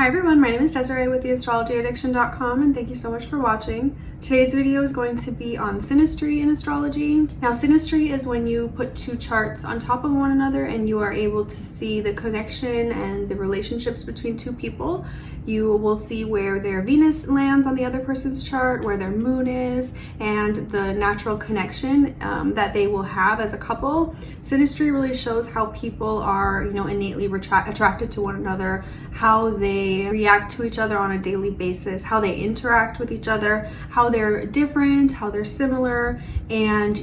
Hi everyone, my name is Desiree with theastrologyaddiction.com and thank you so much for watching. Today's video is going to be on synastry in astrology. Now synastry is when you put two charts on top of one another and you are able to see the connection and the relationships between two people. You will see where their Venus lands on the other person's chart, where their moon is, and the natural connection that they will have as a couple. Synastry really shows how people are, innately attracted to one another, how they react to each other on a daily basis, how they interact with each other, how they're different, how they're similar, and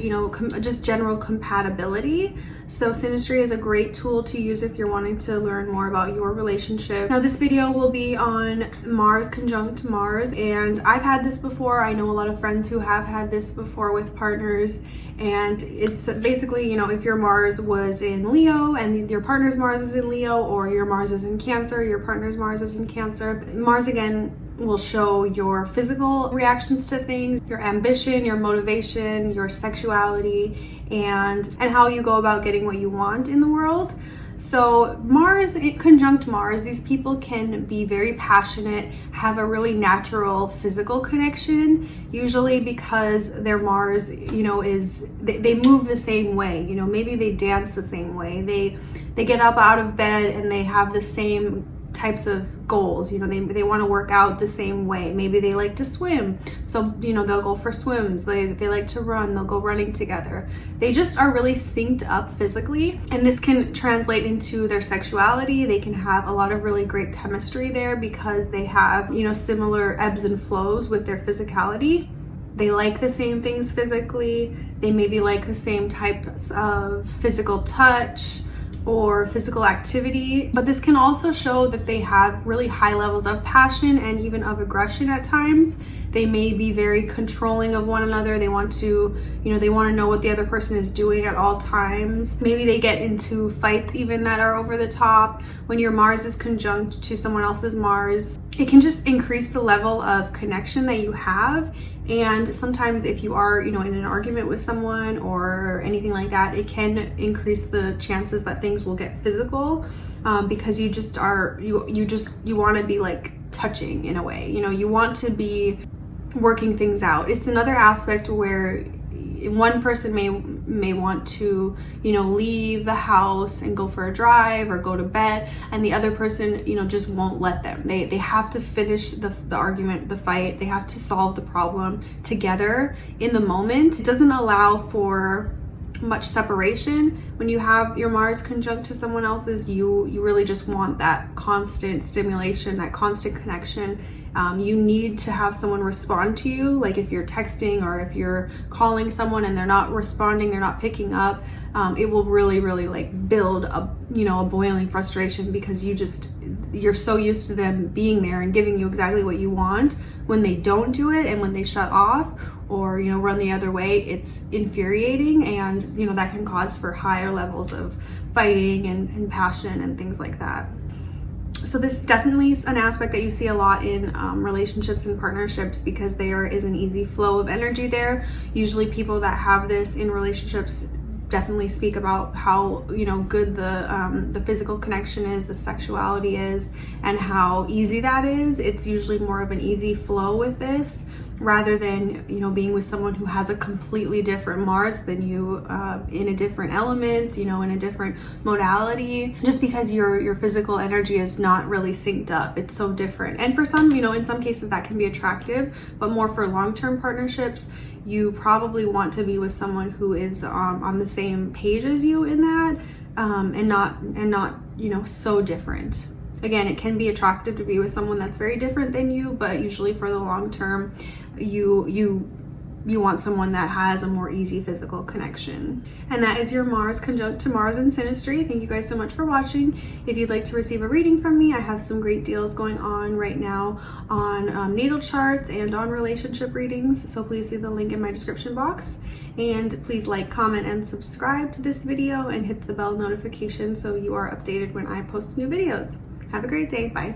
just general compatibility. So synastry is a great tool to use if you're wanting to learn more about your relationship. Now this video will be on Mars conjunct Mars, and I've had this before. I know a lot of friends who have had this before with partners, and it's basically, if your Mars was in Leo and your partner's Mars is in Leo, or your Mars is in Cancer, your partner's Mars is in Cancer. Mars again will show your physical reactions to things, your ambition, your motivation, your sexuality, and how you go about getting what you want in the world. So Mars conjunct Mars, these people can be very passionate, have a really natural physical connection, usually because their Mars, they move the same way, maybe they dance the same way, they get up out of bed and they have the same types of goals, they want to work out the same way. Maybe they like to swim, so they'll go for swims. They like to run, they'll go running together. They just are really synced up physically, and this can translate into their sexuality. They can have a lot of really great chemistry there because they have similar ebbs and flows with their physicality. They like the same things physically. They maybe like the same types of physical touch or physical activity, but this can also show that they have really high levels of passion and even of aggression at times. They may be very controlling of one another. They want to, they want to know what the other person is doing at all times. Maybe they get into fights even that are over the top. When your Mars is conjunct to someone else's Mars, it can just increase the level of connection that you have. And sometimes if you are, in an argument with someone or anything like that, it can increase the chances that things will get physical, because you just are, you want to be like touching in a way, you want to be working things out. It's another aspect where one person may want to leave the house and go for a drive or go to bed, and the other person just won't let them. They have to finish the argument, the fight. They have to solve the problem together in the moment. It doesn't allow for much separation. When you have your Mars conjunct to someone else's, you really just want that constant stimulation, that constant connection. You need to have someone respond to you, like if you're texting or if you're calling someone and they're not responding, they're not picking up, it will really like build a boiling frustration, because you're so used to them being there and giving you exactly what you want. When they don't do it and when they shut off or run the other way, it's infuriating, and that can cause for higher levels of fighting and passion and things like that. So this is definitely an aspect that you see a lot in relationships and partnerships, because there is an easy flow of energy there. Usually people that have this in relationships definitely speak about how good the physical connection is, the sexuality is, and how easy that is. It's usually more of an easy flow with this, rather than being with someone who has a completely different Mars than you, in a different element, in a different modality, just because your physical energy is not really synced up. It's so different. And for some, in some cases that can be attractive, but more for long-term partnerships, you probably want to be with someone who is on the same page as you in that, and not so different. Again, it can be attractive to be with someone that's very different than you, but usually for the long term, you want someone that has a more easy physical connection. And that is your Mars conjunct to Mars in synastry. Thank you guys so much for watching. If you'd like to receive a reading from me, I have some great deals going on right now on natal charts and on relationship readings, so please see the link in my description box. And please like, comment, and subscribe to this video, and hit the bell notification so you are updated when I post new videos. Have a great day. Bye.